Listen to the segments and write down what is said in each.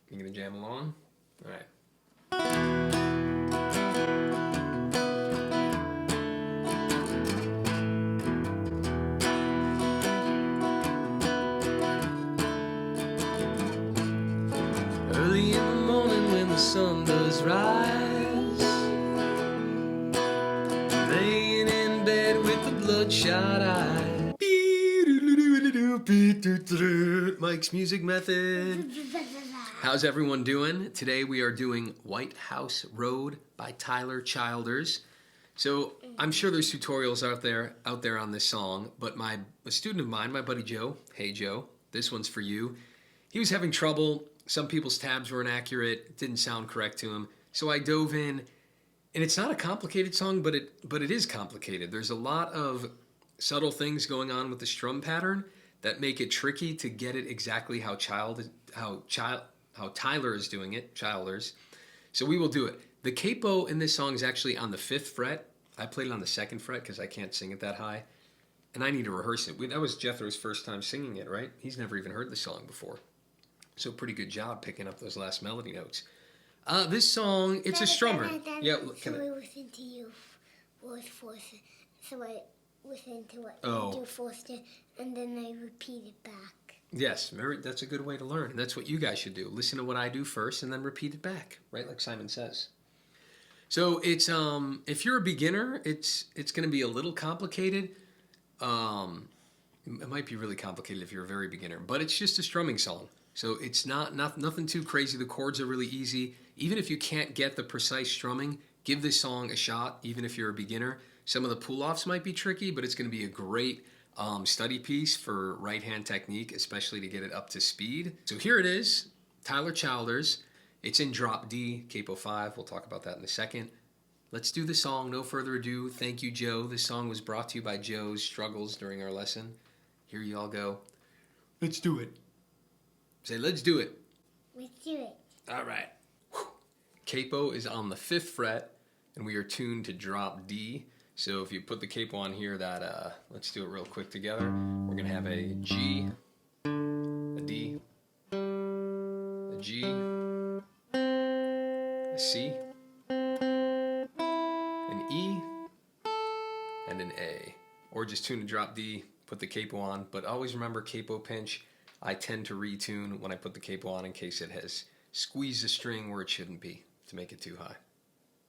You gonna jam along? All right. Early in the morning when the sun does rise, laying in bed with the bloodshot eye. Mike's music method. How's everyone doing? Today we are doing Whitehouse Road by Tyler Childers. So I'm sure there's tutorials out there on this song, but a student of mine, my buddy Joe, hey Joe, this one's for you. He was having trouble. Some people's tabs were inaccurate. It didn't sound correct to him. So I dove in, and it's not a complicated song, but it is complicated. There's a lot of subtle things going on with the strum pattern that make it tricky to get it exactly how Tyler is doing it, Childers. So we will do it. The capo in this song is actually on the 5th fret. I played it on the 2nd fret because I can't sing it that high, and I need to rehearse it. That was Jethro's first time singing it, right? He's never even heard the song before. So pretty good job picking up those last melody notes. This song, it's a strummer. Yeah, so I listen to you force it. So I listen to what you do first, and then I repeat it back. Yes, that's a good way to learn. That's what you guys should do. Listen to what I do first, and then repeat it back, right? Like Simon says. So it's if you're a beginner, it's going to be a little complicated. It might be really complicated if you're a very beginner, but it's just a strumming song. So it's nothing too crazy. The chords are really easy. Even if you can't get the precise strumming, give this song a shot, even if you're a beginner. Some of the pull-offs might be tricky, but it's going to be a great study piece for right-hand technique, especially to get it up to speed. So here it is, Tyler Childers. It's in drop D, capo 5. We'll talk about that in a second. Let's do the song. No further ado. Thank you, Joe. This song was brought to you by Joe's struggles during our lesson. Here you all go. Let's do it. Say, let's do it. Let's do it. All right. Capo is on the 5th fret, and we are tuned to drop D. So if you put the capo on here, let's do it real quick together. We're going to have a G, a D, a G, a C, an E, and an A. Or just tune to drop D, put the capo on. But always remember capo pinch. I tend to retune when I put the capo on in case it has squeezed the string where it shouldn't be to make it too high.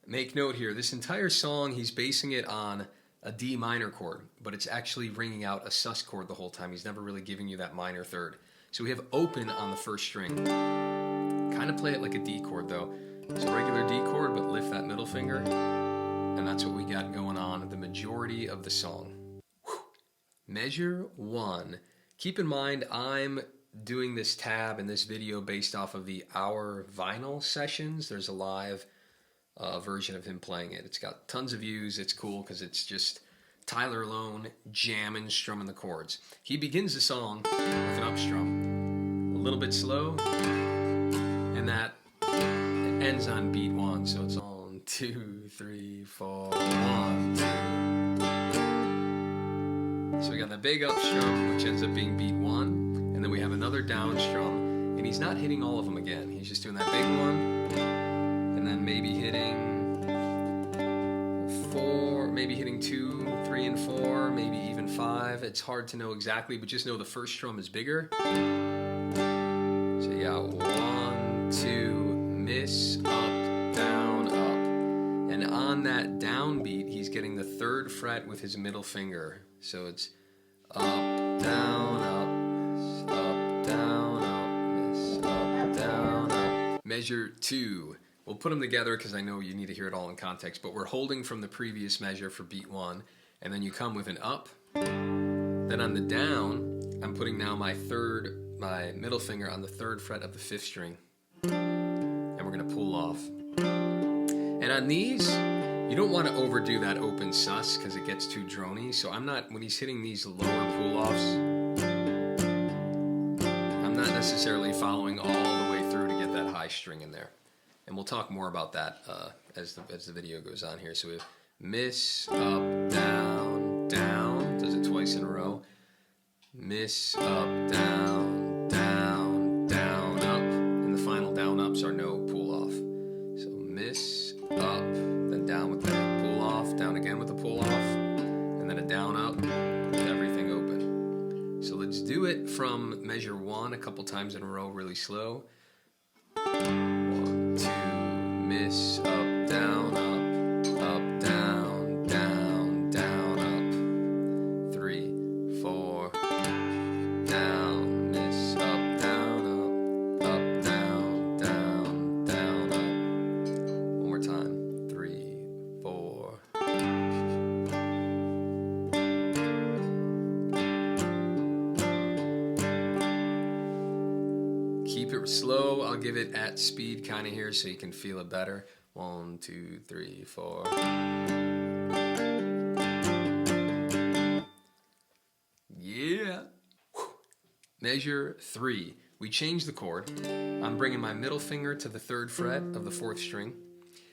Make note here, this entire song, he's basing it on a D minor chord, but it's actually ringing out a sus chord the whole time. He's never really giving you that minor third. So we have open on the 1st string. Kind of play it like a D chord though. It's a regular D chord, but lift that middle finger, and that's what we got going on the majority of the song. Measure 1. Keep in mind, I'm doing this tab in this video based off of the Our Vinyl sessions. There's a live version of him playing it. It's got tons of views. It's cool because it's just Tyler alone jamming, strumming the chords. He begins the song with an up strum, a little bit slow, and it ends on beat 1. So it's on 2, 3, 4, 1, 2. So we got the big up strum, which ends up being beat 1, and then we have another down strum, and he's not hitting all of them again. He's just doing that big one, and then maybe hitting 4, maybe hitting 2, 3, and 4, maybe even 5. It's hard to know exactly, but just know the first strum is bigger. So yeah, 1, 2, miss, up, down, up. And on that down beat, he's getting the 3rd fret with his middle finger. So it's up, down, up, down, up, miss, up, down, up. Measure 2. We'll put them together because I know you need to hear it all in context, but we're holding from the previous measure for beat 1, and then you come with an up. Then on the down, I'm putting now my middle finger on the 3rd fret of the 5th string, and we're going to pull off. And on these, you don't want to overdo that open sus because it gets too drony. So when he's hitting these lower pull-offs, I'm not necessarily following all the way through to get that high string in there. And we'll talk more about that as the video goes on here. So we have miss, up, down, down, does it twice in a row. Miss, up, down, down, down, up, and the final down from measure 1 a couple times in a row really slow. 1, 2, miss, up, down, down, down, down, up. 3, 4, down, miss, up, down, down, down, up. One more time. 3, 4. Keep it slow. I'll give it at speed kind of here so you can feel it better. 1, 2, 3, 4. Yeah. Measure 3. We change the chord. I'm bringing my middle finger to the 3rd fret of the 4th string.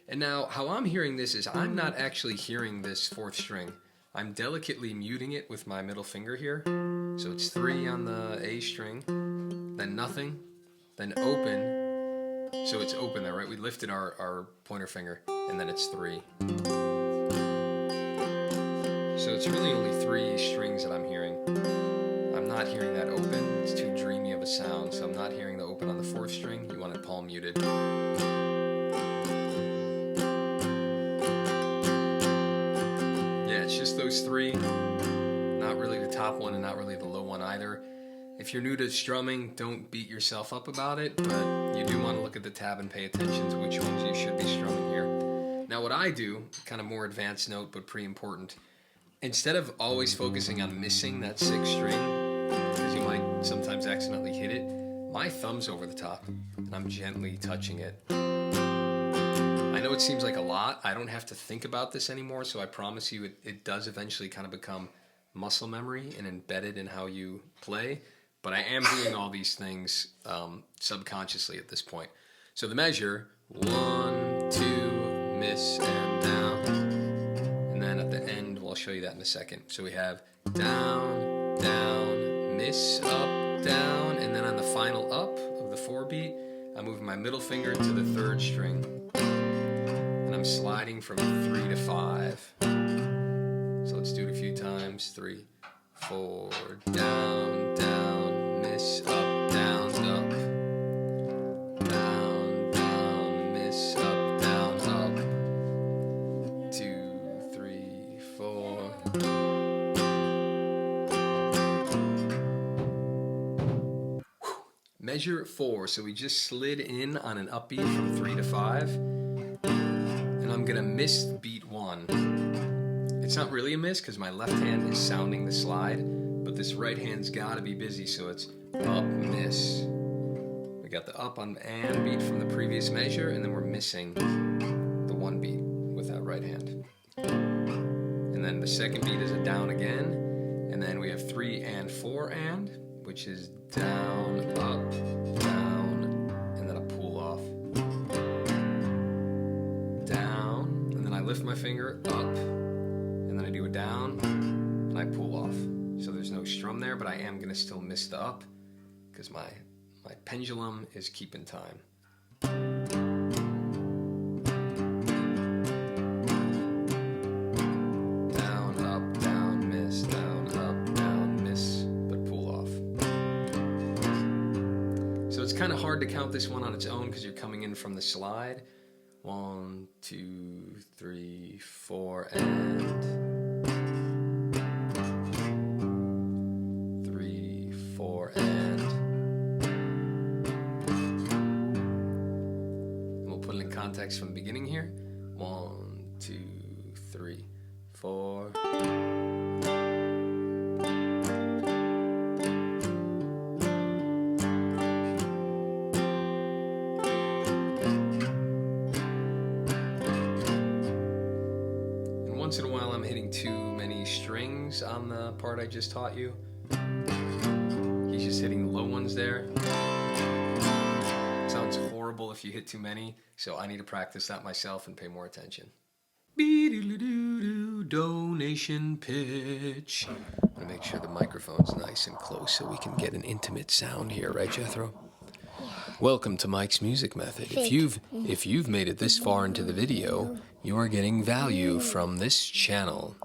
And now how I'm hearing this is I'm not actually hearing this 4th string. I'm delicately muting it with my middle finger here. So it's 3 on the A string, then nothing, then open. So it's open there, right? We lifted our pointer finger, and then it's 3. So it's really only 3 strings that I'm hearing. I'm not hearing that open. It's too dreamy of a sound, so I'm not hearing the open on the 4th string. You want it palm muted. Yeah, it's just those 3. Not really the top one and not really the low one either. If you're new to strumming, don't beat yourself up about it, but you do want to look at the tab and pay attention to which ones you should be strumming here. Now what I do, kind of more advanced note, but pretty important, instead of always focusing on missing that 6th string, because you might sometimes accidentally hit it, my thumb's over the top, and I'm gently touching it. I know it seems like a lot. I don't have to think about this anymore, so I promise you it does eventually kind of become muscle memory and embedded in how you play. But I am doing all these things subconsciously at this point. So the measure, 1, 2, miss, and down. And then at the end, I'll show you that in a second. So we have down, down, miss, up, down. And then on the final up of the 4 beat, I'm moving my middle finger to the 3rd string. And I'm sliding from 3 to 5. So let's do it a few times. 3, 4, down, down, miss, up, down, up. Down, down, miss, up, down, up. 2, 3, 4. Measure 4. So we just slid in on an upbeat from 3 to 5. And I'm going to miss beat 1. It's not really a miss because my left hand is sounding the slide, but this right hand's got to be busy, so it's up, miss. We got the up on the and beat from the previous measure, and then we're missing the 1 beat with that right hand. And then the 2nd beat is a down again, and then we have 3 and 4 and, which is down, up, down, and then a pull off. Down, and then I lift my finger, up, and then I do a down, and I pull off. So there's no strum there, but I am going to still miss the up, because my pendulum is keeping time. Down, up, down, miss, but pull off. So it's kind of hard to count this one on its own, because you're coming in from the slide. 1, 2, 3, 4, and 3, 4, and we'll put it in context from the beginning here. 1, 2, 3, 4. Once in a while I'm hitting too many strings on the part I just taught you. He's just hitting low ones there. It sounds horrible if you hit too many, so I need to practice that myself and pay more attention. Donation pitch. I'm gonna make sure the microphone's nice and close so we can get an intimate sound here, right, Jethro? Welcome to Mike's Music Method. If you've made it this far into the video, you are getting value from this channel.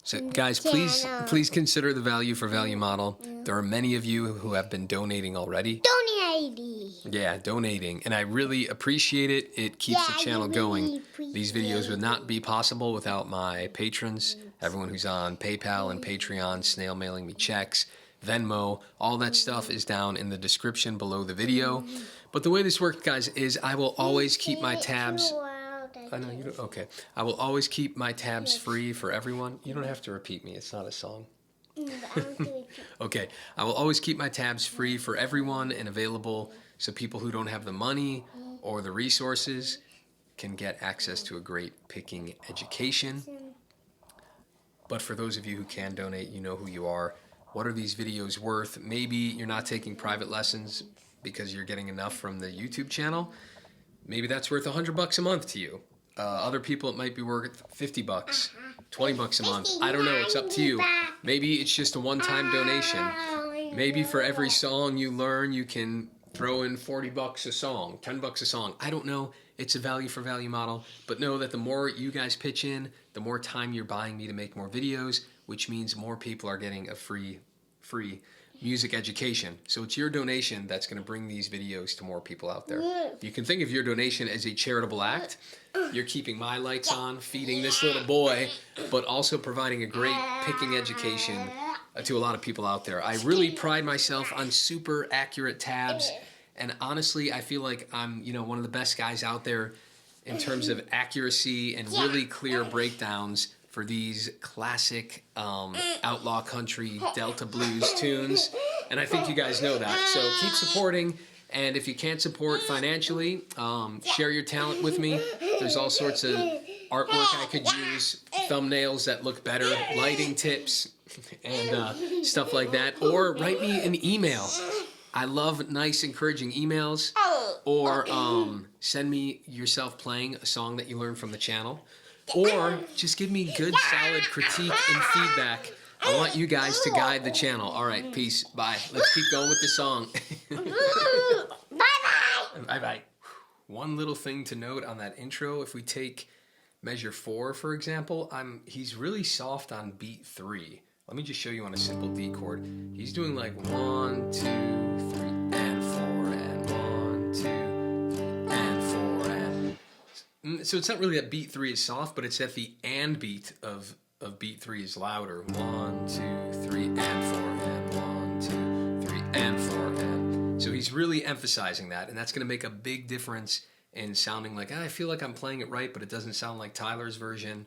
So guys, please consider the value for value model. There are many of you who have been donating already. Donating. Yeah, donating. And I really appreciate it. It keeps the channel going. These videos would not be possible without my patrons, everyone who's on PayPal and Patreon, snail mailing me checks, Venmo, all that stuff is down in the description below the video. But the way this works, guys, is I will always keep my tabs... I know you don't. Okay. I will always keep my tabs free for everyone. You don't have to repeat me. It's not a song. Okay. I will always keep my tabs free for everyone and available so people who don't have the money or the resources can get access to a great picking education. But for those of you who can donate, you know who you are. What are these videos worth? Maybe you're not taking private lessons because you're getting enough from the YouTube channel. Maybe that's worth $100 a month to you. Other people, it might be worth $50, $20 a month. I don't know. It's up to you. Maybe it's just a one-time donation. Maybe for every song you learn, you can throw in $40 a song, $10 a song. I don't know. It's a value for value model. But know that the more you guys pitch in, the more time you're buying me to make more videos, which means more people are getting a free music education. So it's your donation that's going to bring these videos to more people out there. You can think of your donation as a charitable act. You're keeping my lights on, feeding this little boy, but also providing a great picking education to a lot of people out there. I really pride myself on super accurate tabs, and honestly, I feel like I'm, one of the best guys out there in terms of accuracy and really clear breakdowns for these classic outlaw country Delta blues tunes, and I think you guys know that. So keep supporting, and if you can't support financially, share your talent with me. There's all sorts of artwork I could use, thumbnails that look better, lighting tips, and stuff like that. Or write me an email. I love nice, encouraging emails. Or send me yourself playing a song that you learned from the channel. Or just give me good, solid critique and feedback. I want you guys to guide the channel. All right, peace. Bye. Let's keep going with the song. Bye-bye. Bye-bye. One little thing to note on that intro, if we take measure 4, for example, he's really soft on beat 3. Let me just show you on a simple D chord. He's doing like 1, 2, 3, and 4, and 1, 2, 3, and 4, and... So it's not really that beat 3 is soft, but it's that the and beat of beat 3 is louder. 1, 2, 3, and 4, and 1, 2, 3, and 4, and... So he's really emphasizing that, and that's going to make a big difference in sounding like, I feel like I'm playing it right, but it doesn't sound like Tyler's version.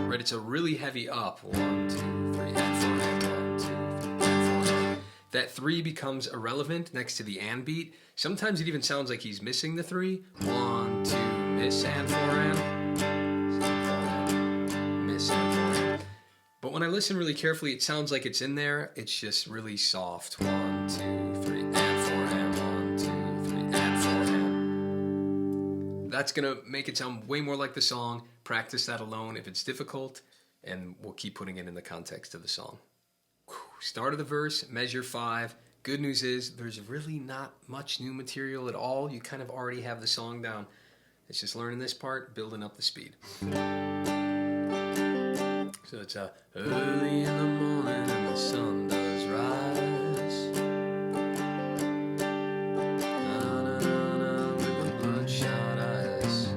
Right, it's a really heavy up. 1, 2, 3, and 4, and 1, 2, 3, and 4. That 3 becomes irrelevant next to the and beat. Sometimes it even sounds like he's missing the 3. 1, 2, miss and 4 and. Miss and 4 and. But when I listen really carefully, it sounds like it's in there. It's just really soft. 1, 2, 3, and 4 and 1, 2, 3, and 4 and. That's gonna make it sound way more like the song. Practice that alone if it's difficult, and we'll keep putting it in the context of the song. Start of the verse, measure 5. Good news is there's really not much new material at all. You kind of already have the song down. It's just learning this part, building up the speed. So it's early in the morning and the sun does rise. Na-na-na-na, with the bloodshot eyes.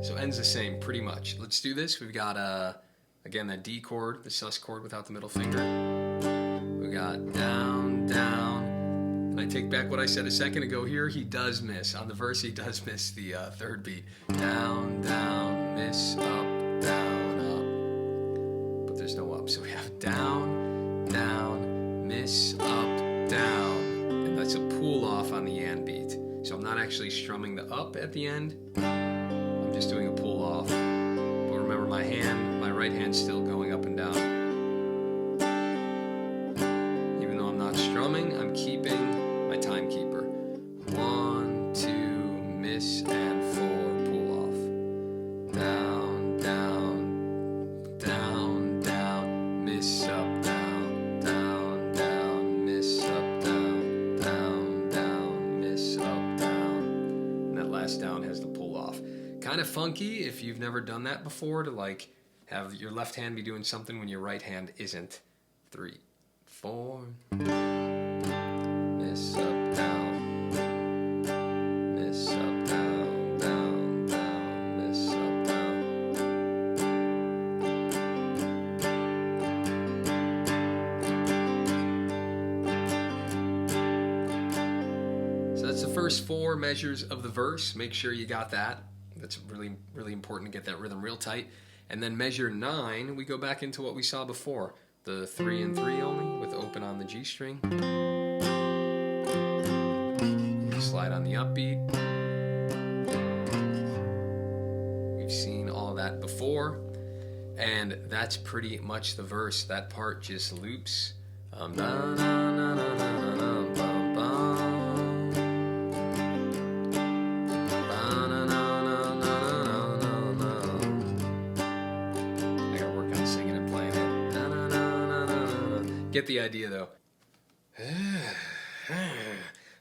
So ends the same, pretty much. Let's do this. We've got, again, the D chord, the sus chord without the middle finger. We got down, down. And I take back what I said a second ago here. He does miss. On the verse, he does miss the third beat. Down, down, miss, up, down, up. But there's no up. So we have down, down, miss, up, down. And that's a pull off on the and beat. So I'm not actually strumming the up at the end. I'm just doing a pull off. But remember, my right hand's still going up and down. I'm keeping my timekeeper. 1, 2, miss, and 4, pull off. Down, down, down, down, miss, up, down, down, down, miss, up, down, down, down, miss, up, down. And that last down has the pull off. kind of funky if you've never done that before, to like have your left hand be doing something when your right hand isn't. 3, 4. Miss up, down. Miss up, down, down, down. Miss up, down. So that's the first 4 measures of the verse. Make sure you got that. That's really, really important to get that rhythm real tight. And then measure 9, we go back into what we saw before. The 3 and 3 only with open on the G string. You slide on the upbeat. We've seen all that before. And that's pretty much the verse. That part just loops. Get the idea though.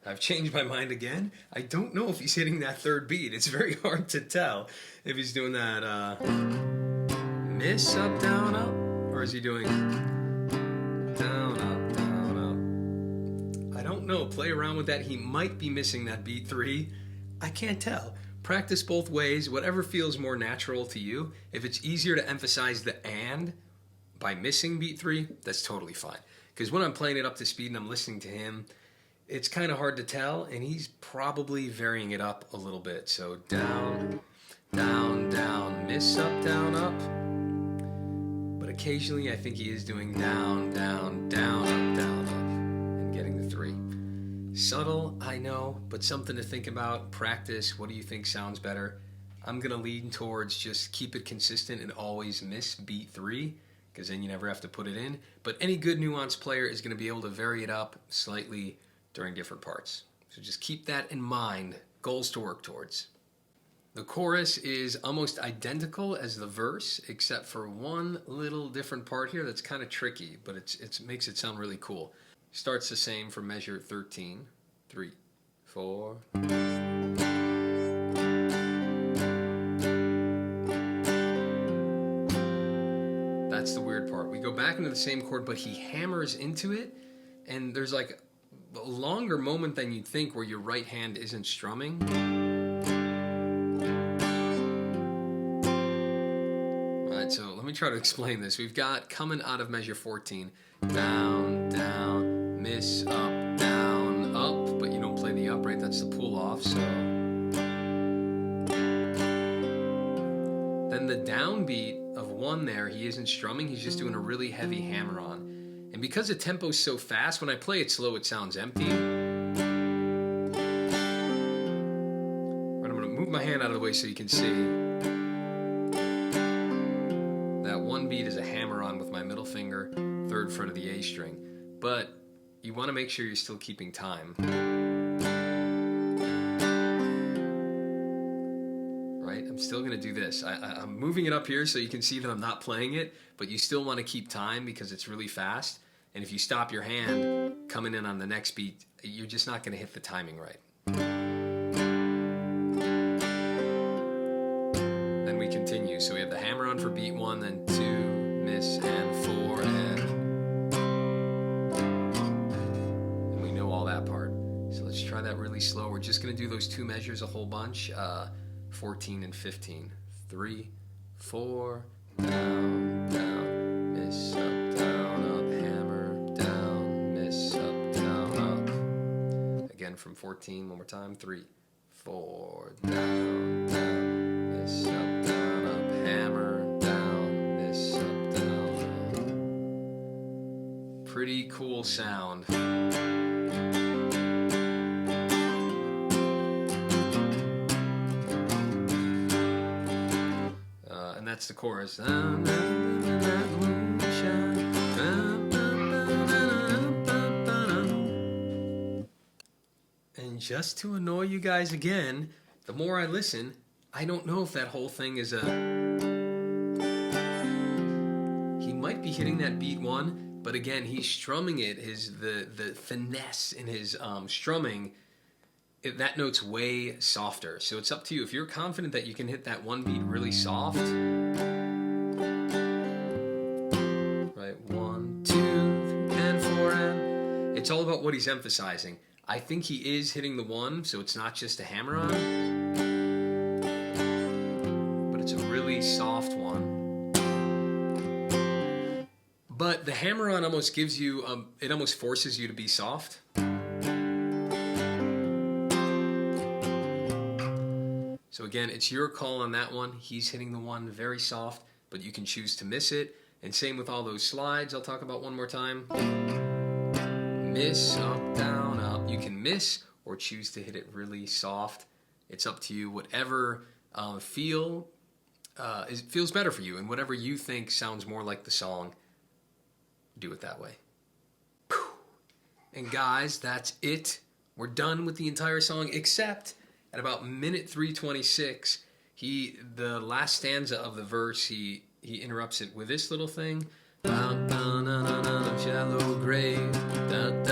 I've changed my mind again. I don't know if he's hitting that third beat. It's very hard to tell if he's doing that miss up, down, up, or is he doing down, up, down, up? I don't know. Play around with that. He might be missing that beat 3. I can't tell. Practice both ways, whatever feels more natural to you. If it's easier to emphasize the and by missing beat 3, that's totally fine. Because when I'm playing it up to speed and I'm listening to him, it's kind of hard to tell, and he's probably varying it up a little bit. So down, down, down, miss up, down, up. But occasionally I think he is doing down, down, down, up, down, up, and getting the 3. Subtle, I know, but something to think about. Practice. What do you think sounds better? I'm going to lean towards just keep it consistent and always miss beat 3. Because then you never have to put it in. But any good nuanced player is going to be able to vary it up slightly during different parts. So just keep that in mind. Goals to work towards. The chorus is almost identical as the verse, except for one little different part here that's kind of tricky, but it makes it sound really cool. Starts the same for measure 13. 3, 4. That's the weird part. We go back into the same chord, but he hammers into it, and there's like a longer moment than you'd think where your right hand isn't strumming. Alright, so let me try to explain this. We've got coming out of measure 14, down, down, miss, up, down, up, but you don't play the upright, that's the pull off, so. Then the downbeat of 1 there, he isn't strumming, he's just doing a really heavy hammer on. And because the tempo's so fast, when I play it slow, it sounds empty. But I'm going to move my hand out of the way so you can see. That 1 beat is a hammer on with my middle finger, 3rd fret of the A string. But you want to make sure you're still keeping time. I'm still going to do this. I'm moving it up here so you can see that I'm not playing it, but you still want to keep time because it's really fast. And if you stop your hand coming in on the next beat, you're just not going to hit the timing right. Then we continue. So we have the hammer on for beat 1, then 2, miss, and 4, and we know all that part. So let's try that really slow. We're just going to do those 2 measures a whole bunch. 14 and 15. 3, 4, down, down, miss, up, down, up, hammer, down, miss, up, down, up. Again from 14, one more time. 3, 4, down, down, miss, up, down, up, hammer, down, miss, up, down, up. Pretty cool sound. That's the chorus. And just to annoy you guys again, the more I listen, I don't know if that whole thing is a... He might be hitting that beat 1, but again, he's strumming it. The finesse in his strumming that note's way softer. So it's up to you. If you're confident that you can hit that one beat really soft, right, 1, 2, 3, and 4, and it's all about what he's emphasizing. I think he is hitting the 1, so it's not just a hammer-on, but it's a really soft one. But the hammer-on almost gives you, it almost forces you to be soft. So again, it's your call on that one. He's hitting the 1 very soft, but you can choose to miss it. And same with all those slides I'll talk about one more time. Miss, up, down, up. You can miss or choose to hit it really soft. It's up to you. Whatever feels better for you, and whatever you think sounds more like the song, do it that way. And guys, that's it. We're done with the entire song, except at about minute 3:26, the last stanza of the verse, he interrupts it with this little thing. Shallow grave, and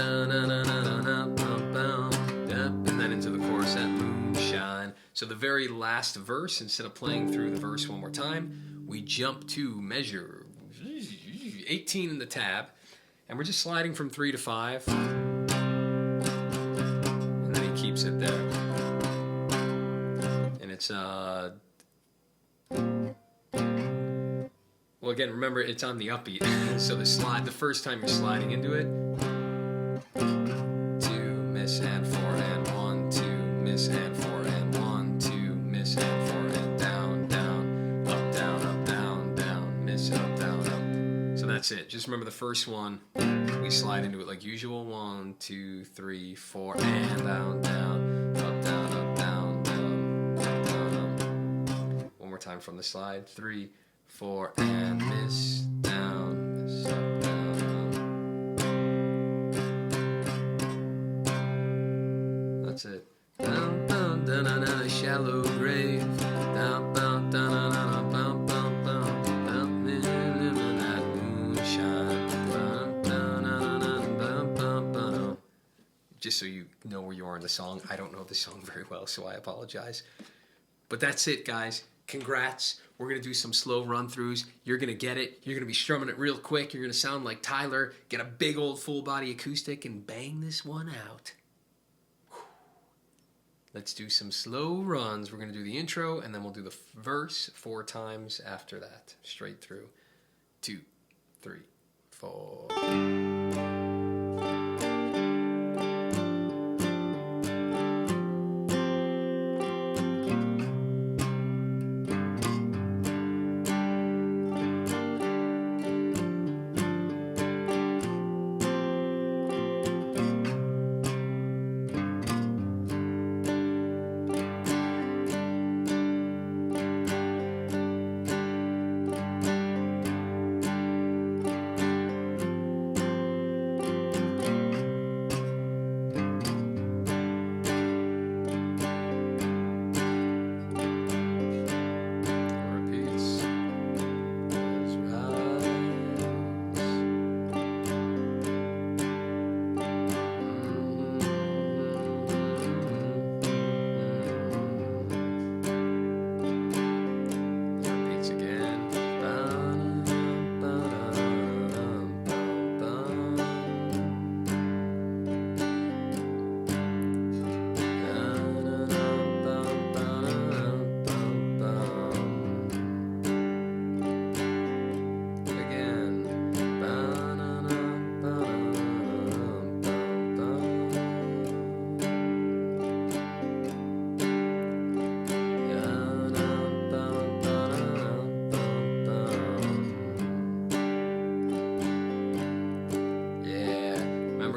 then into the chorus, that moonshine. So the very last verse, instead of playing through the verse one more time, we jump to measure 18 in the tab, and we're just sliding from 3 to 5, and then he keeps it there. And it's well, again, remember, it's on the upbeat. So the first time you're sliding into it, 2, miss, and 4, and 1, 2, miss, and 4, and 1, 2, miss, and 4, and down, down, up, down, down, miss, up, down, up. So that's it. Just remember the first one, we slide into it like usual. 1, 2, 3, 4, and down, down, up, down, down, up, down, up. One more time from the slide. 3, 4, and miss, down, miss, up, down, up. That's it. Down, down, down, down, down, a shallow grave. Down, down, down, down, down, down, down, down, down, in that moonshine. Down, down, down, down, down, down, down. Just so you know where you are in the song. I don't know the song very well, so I apologize. But that's it, guys. Congrats. We're going to do some slow run-throughs. You're going to get it. You're going to be strumming it real quick. You're going to sound like Tyler, get a big old full-body acoustic, and bang this one out. Whew. Let's do some slow runs. We're going to do the intro, and then we'll do the verse 4 times after that, straight through. 2, 3, 4.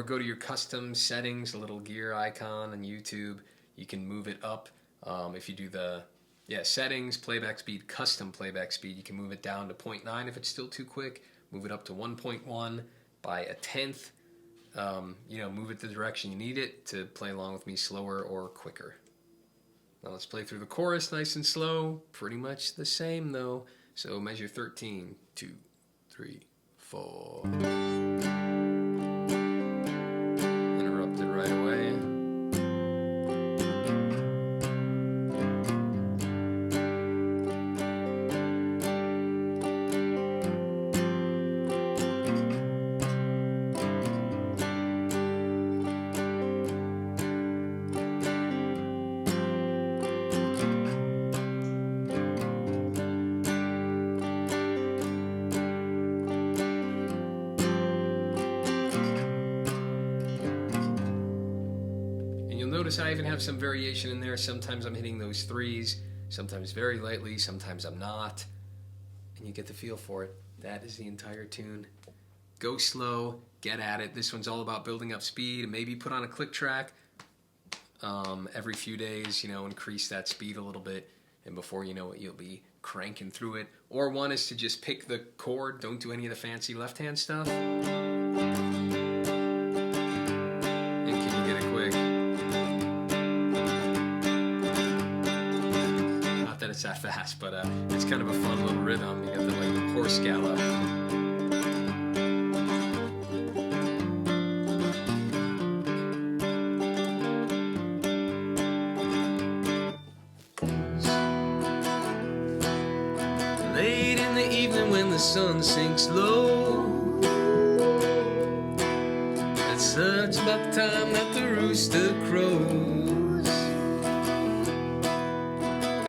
Go to your custom settings, the little gear icon on YouTube. You can move it up. If you do the settings, playback speed, custom playback speed, you can move it down to 0.9 if it's still too quick. Move it up to 1.1 by 1/10. Move it the direction you need it to play along with me slower or quicker. Now let's play through the chorus nice and slow. Pretty much the same though. So measure 13, 2, 3, 4. Interrupted right away. you'll notice I even have some variation in there. Sometimes I'm hitting those 3s, sometimes very lightly, sometimes I'm not. And you get the feel for it. That is the entire tune. Go slow, get at it. This one's all about building up speed, and maybe put on a click track every few days, increase that speed a little bit, and before you know it, you'll be cranking through it. Or one is to just pick the chord, don't do any of the fancy left-hand stuff. And can you get it quick? Not that it's that fast, but it's kind of a fun little rhythm. You got the horse gallop. Late in the evening when the sun sinks low, it's such about the time that the rooster crows.